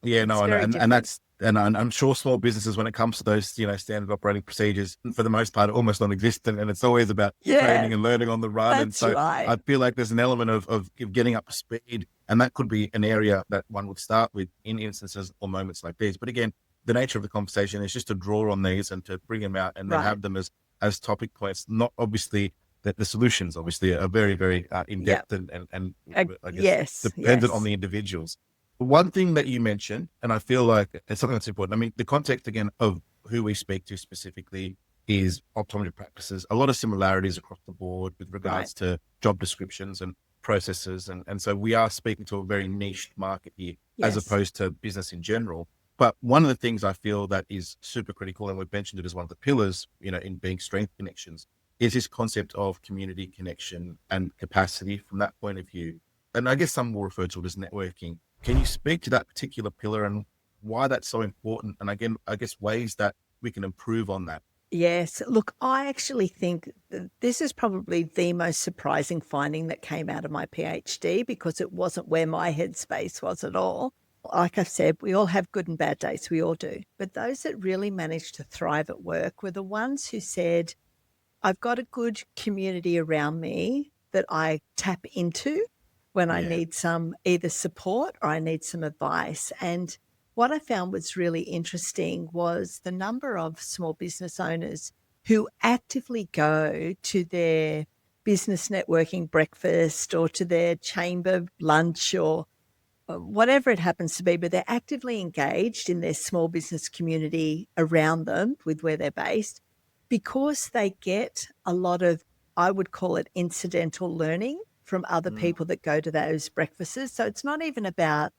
Yeah, no, It's I know. very And different. that's, and I'm sure small businesses, when it comes to those, standard operating procedures, for the most part, are almost non-existent. And it's always about training and learning on the run. And That's so right. I feel like there's an element of getting up to speed. And that could be an area that one would start with in instances or moments like these. But again, the nature of the conversation is just to draw on these and to bring them out and then have them as topic points, not obviously that the solutions obviously are very, very in-depth and I guess dependent on the individuals. One thing that you mentioned, and I feel like it's something that's important. I mean, the context again of who we speak to specifically is optometry practices. A lot of similarities across the board with regards to job descriptions and processes. And so we are speaking to a very niche market here as opposed to business in general. But one of the things I feel that is super critical, and we've mentioned it as one of the pillars, in being strength connections, is this concept of community connection and capacity from that point of view. And I guess some will refer to it as networking. Can you speak to that particular pillar and why that's so important? And again, I guess ways that we can improve on that. Yes. Look, I actually think that this is probably the most surprising finding that came out of my PhD because it wasn't where my headspace was at all. Like I've said, we all have good and bad days. We all do. But those that really managed to thrive at work were the ones who said, I've got a good community around me that I tap into when I need some either support or I need some advice. And what I found was really interesting was the number of small business owners who actively go to their business networking breakfast or to their chamber lunch or whatever it happens to be, but they're actively engaged in their small business community around them with where they're based because they get a lot of, I would call it incidental learning from other people that go to those breakfasts. So it's not even about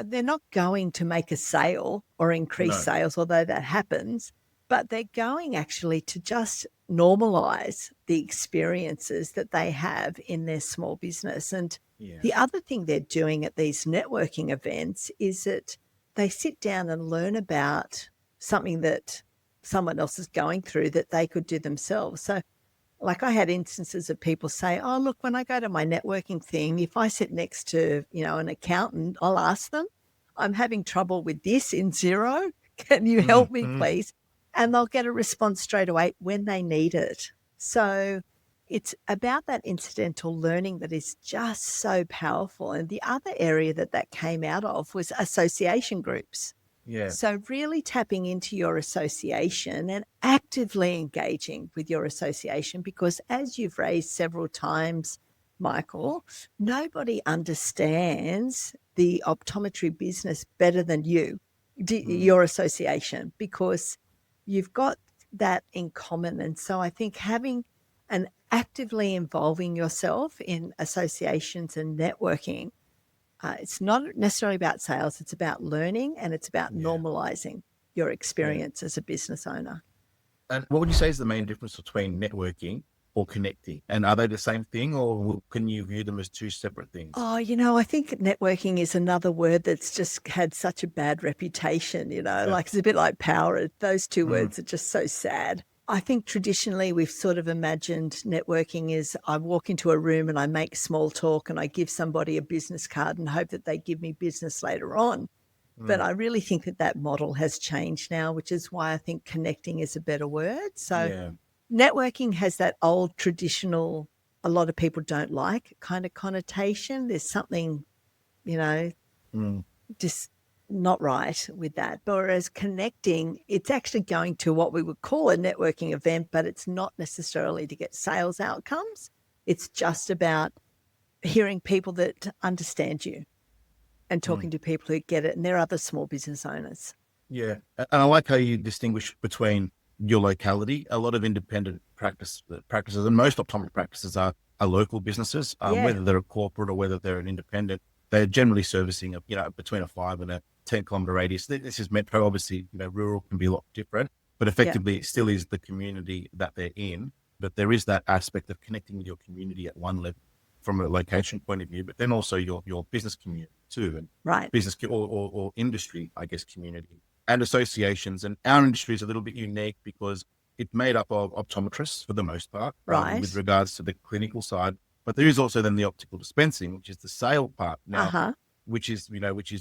they're not going to make a sale or increase sales, although that happens, but they're going actually to just normalize the experiences that they have in their small business. And the other thing they're doing at these networking events is that they sit down and learn about something that someone else is going through that they could do themselves. So like I had instances of people say, oh, look, when I go to my networking thing, if I sit next to, an accountant, I'll ask them, I'm having trouble with this in Xero. Can you help me, please? And they'll get a response straight away when they need it. So it's about that incidental learning that is just so powerful. And the other area that came out of was association groups. Yeah. So really tapping into your association and actively engaging with your association, because as you've raised several times, Michael, nobody understands the optometry business better than you, your association, because you've got that in common. And so I think having and actively involving yourself in associations and networking, it's not necessarily about sales. It's about learning and it's about normalizing your experience as a business owner. And what would you say is the main difference between networking or connecting? And are they the same thing or can you view them as two separate things? Oh, I think networking is another word that's just had such a bad reputation, like it's a bit like power. Those two words are just so sad. I think traditionally we've sort of imagined networking is I walk into a room and I make small talk and I give somebody a business card and hope that they give me business later on. But I really think that model has changed now, which is why I think connecting is a better word. So networking has that old traditional, a lot of people don't like kind of connotation. There's something, just not right with that. But whereas connecting, it's actually going to what we would call a networking event, but it's not necessarily to get sales outcomes. It's just about hearing people that understand you and talking to people who get it. And they're other small business owners. Yeah. And I like how you distinguish between your locality. A lot of independent practices and most optometry practices are local businesses, whether they're a corporate or whether they're an independent. They're generally servicing between a 5 and a 10 kilometer radius. This is metro. Obviously, rural can be a lot different, but effectively it still is the community that they're in. But there is that aspect of connecting with your community at one level. from a location point of view, but then also your business community too, and Right. business or industry, I guess, community and associations. And our industry is a little bit unique because it's made up of optometrists for the most part, Right. with regards to the clinical side. But there is also then the optical dispensing, which is the sale part now, Uh-huh. which is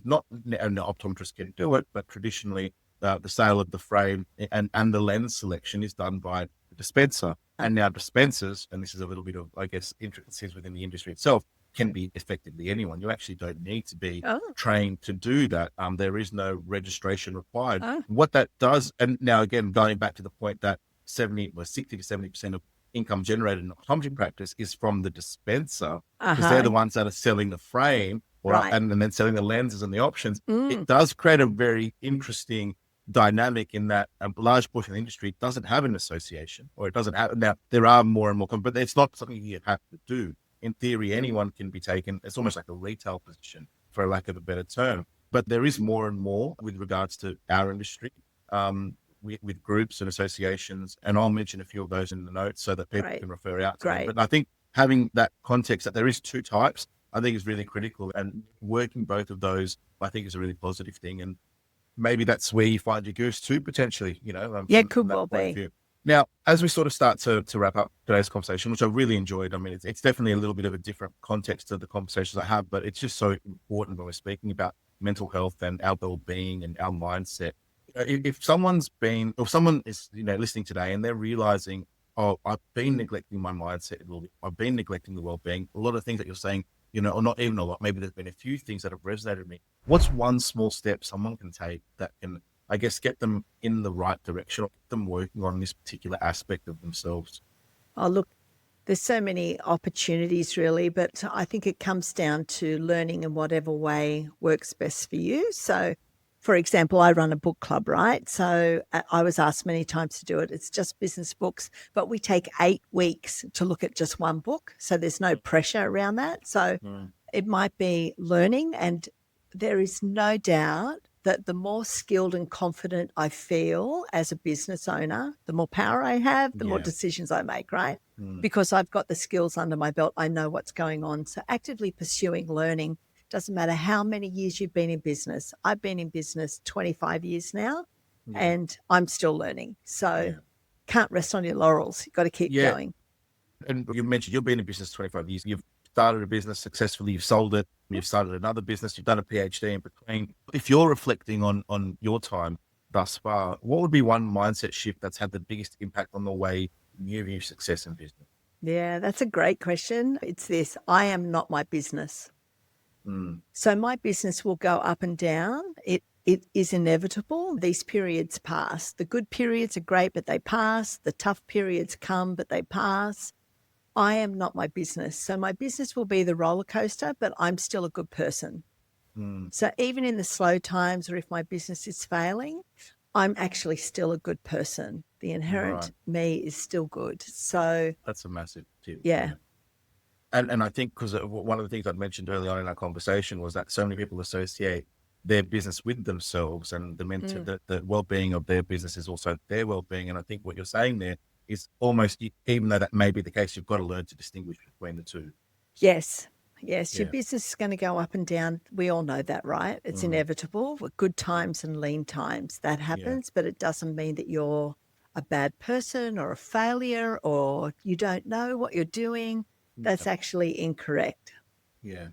not an optometrist can do it, but traditionally the sale of the frame and the lens selection is done by the dispenser. And now dispensers, and this is a little bit of, I guess, intricacies within the industry itself, can be effectively anyone. You actually don't need to be trained to do that. There is no registration required. What that does, and now again, going back to the point that 60 to 70% of income generated in optometry practice is from the dispenser, because they're the ones that are selling the frame and then selling the lenses and the options. It does create a very interesting dynamic in that a large portion of the industry doesn't have an association, or it doesn't have. Now, there are more and more, but it's not something you have to do. In theory, anyone can be taken. It's almost like a retail position, for lack of a better term. But there is more and more with regards to our industry, with groups and associations. And I'll mention a few of those in the notes so that people can refer out to them. But I think having that context that there is two types, I think is really critical. And working both of those, I think, is a really positive thing. And maybe that's where you find your goose too, potentially, Could well be. Now, as we sort of start to wrap up today's conversation, which I really enjoyed, I mean, it's definitely a little bit of a different context to the conversations I have, but it's just so important when we're speaking about mental health and our well-being and our mindset. If someone is, listening today and they're realizing, oh, I've been neglecting my mindset a little bit, I've been neglecting the well-being, a lot of things that you're saying, or not even a lot, maybe there's been a few things that have resonated with me. What's one small step someone can take that can, I guess, get them in the right direction, or get them working on this particular aspect of themselves? Oh, look, there's so many opportunities really, but I think it comes down to learning in whatever way works best for you. So, for example, I run a book club, right? So I was asked many times to do it. It's just business books, but we take 8 weeks to look at just one book. So there's no pressure around that. So it might be learning, and there is no doubt that the more skilled and confident I feel as a business owner, the more power I have, the more decisions I make, right? Because I've got the skills under my belt. I know what's going on. So actively pursuing learning, doesn't matter how many years you've been in business. I've been in business 25 years now, and I'm still learning. So can't rest on your laurels. You've got to keep going. And you mentioned you've been in business 25 years. You've started a business successfully, you've sold it, you've started another business, you've done a PhD in between. If you're reflecting on your time thus far, what would be one mindset shift that's had the biggest impact on the way you view success in business? Yeah, that's a great question. It's this: I am not my business. So my business will go up and down. It is inevitable. These periods pass. The good periods are great, but they pass. The tough periods come, but they pass. I am not my business. So my business will be the roller coaster, but I'm still a good person. So even in the slow times, or if my business is failing, I'm actually still a good person. The inherent me is still good. So that's a massive tip. Yeah. And I think because one of the things I'd mentioned early on in our conversation was that so many people associate their business with themselves, and the well-being of their business is also their well-being. And I think what you're saying there is almost, even though that may be the case, you've got to learn to distinguish between the two. Yes. Your business is going to go up and down. We all know that, right? It's inevitable. With good times and lean times, that happens, but it doesn't mean that you're a bad person or a failure or you don't know what you're doing. That's actually incorrect. Yeah.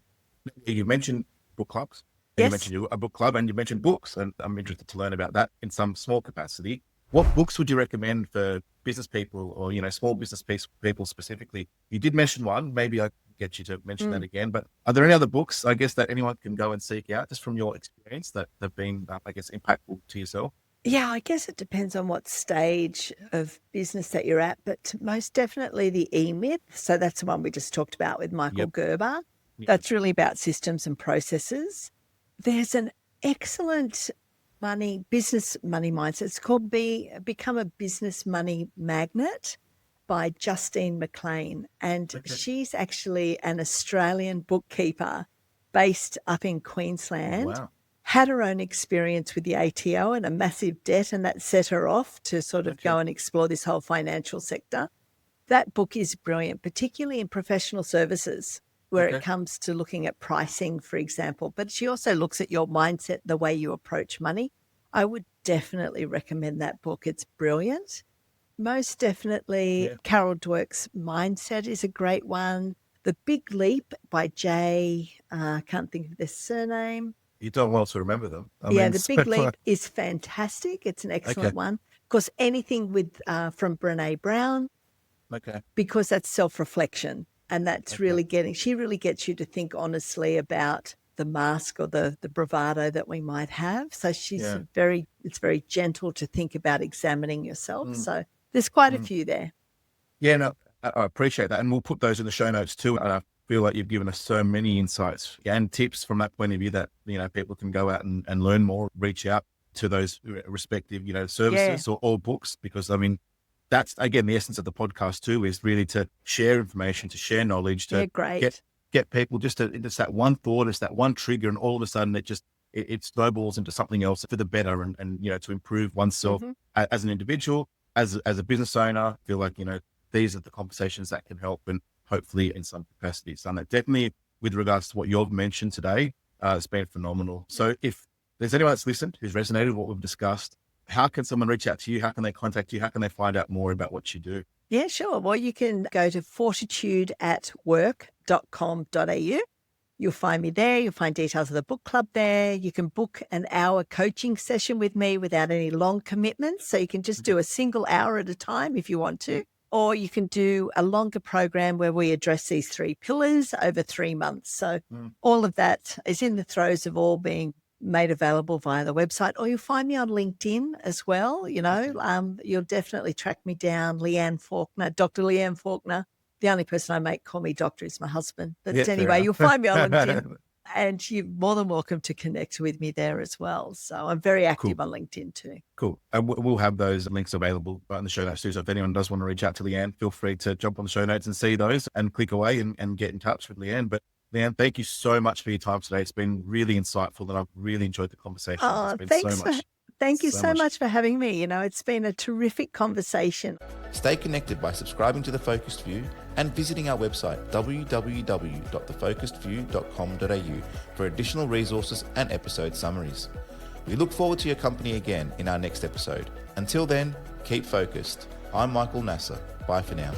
You mentioned book clubs. Yes. You mentioned a book club, and you mentioned books, and I'm interested to learn about that in some small capacity. What books would you recommend for business people, or, small business people specifically? You did mention one. Maybe I can get you to mention that again. But are there any other books, I guess, that anyone can go and seek out, just from your experience, that have been, I guess, impactful to yourself? Yeah, I guess it depends on what stage of business that you're at, but most definitely the E-Myth. So that's the one we just talked about with Michael Gerber. That's really about systems and processes. There's an excellent business money mindset. It's called Become a Business Money Magnet by Justine McLean. And she's actually an Australian bookkeeper based up in Queensland. Wow. Had her own experience with the ATO and a massive debt, and that set her off to sort of go and explore this whole financial sector. That book is brilliant, particularly in professional services. where Okay. it comes to looking at pricing, for example, but she also looks at your mindset, the way you approach money. I would definitely recommend that book. It's brilliant. Most definitely, Yeah. Carol Dweck's Mindset is a great one. The Big Leap by Jay, can't think of their surname. You don't well to remember them. The Big Leap is fantastic. It's an excellent Okay. one. Of course, anything with from Brene Brown, Okay. because that's self-reflection, and that's Okay. really she really gets you to think honestly about the mask or the bravado that we might have. So she's Yeah. it's very gentle to think about examining yourself. Mm. So there's quite a Mm. few there. Yeah, no, I appreciate that. And we'll put those in the show notes too. And I feel like you've given us so many insights and tips from that point of view that, people can go out and learn more, reach out to those respective, services or books, because that's again, the essence of the podcast too, is really to share information, to share knowledge, to Great. get people just it's that one thought, it's that one trigger, and all of a sudden it snowballs into something else for the better and to improve oneself as an individual, as a business owner. I feel like, these are the conversations that can help, and hopefully in some capacity it's done that. Definitely with regards to what you've mentioned today, it's been phenomenal. So if there's anyone that's listened who's resonated with what we've discussed, how can someone reach out to you? How can they contact you? How can they find out more about what you do? Yeah, sure. Well, you can go to fortitudeatwork.com.au. You'll find me there. You'll find details of the book club there. You can book an hour coaching session with me without any long commitments. So you can just do a single hour at a time if you want to. Or you can do a longer program where we address these 3 pillars over 3 months. So all of that is in the throes of all being made available via the website. Or you'll find me on LinkedIn as well. You'll definitely track me down, Leanne Faulkner, Dr. Leanne Faulkner. The only person I make call me doctor is my husband. But Yeah, fair anyway, enough. you'll find me on LinkedIn. And you're more than welcome to connect with me there as well. So I'm very active on LinkedIn too. Cool. And we'll have those links available in the show notes too. So if anyone does want to reach out to Leanne, feel free to jump on the show notes and see those and click away and get in touch with Leanne. But Leanne, thank you so much for your time today. It's been really insightful and I've really enjoyed the conversation. Oh, It's been thanks. so much. Thank you so much for having me. It's been a terrific conversation. Stay connected by subscribing to The Focused View and visiting our website www.thefocusedview.com.au for additional resources and episode summaries. We look forward to your company again in our next episode. Until then, keep focused. I'm Michael Nasser. Bye for now.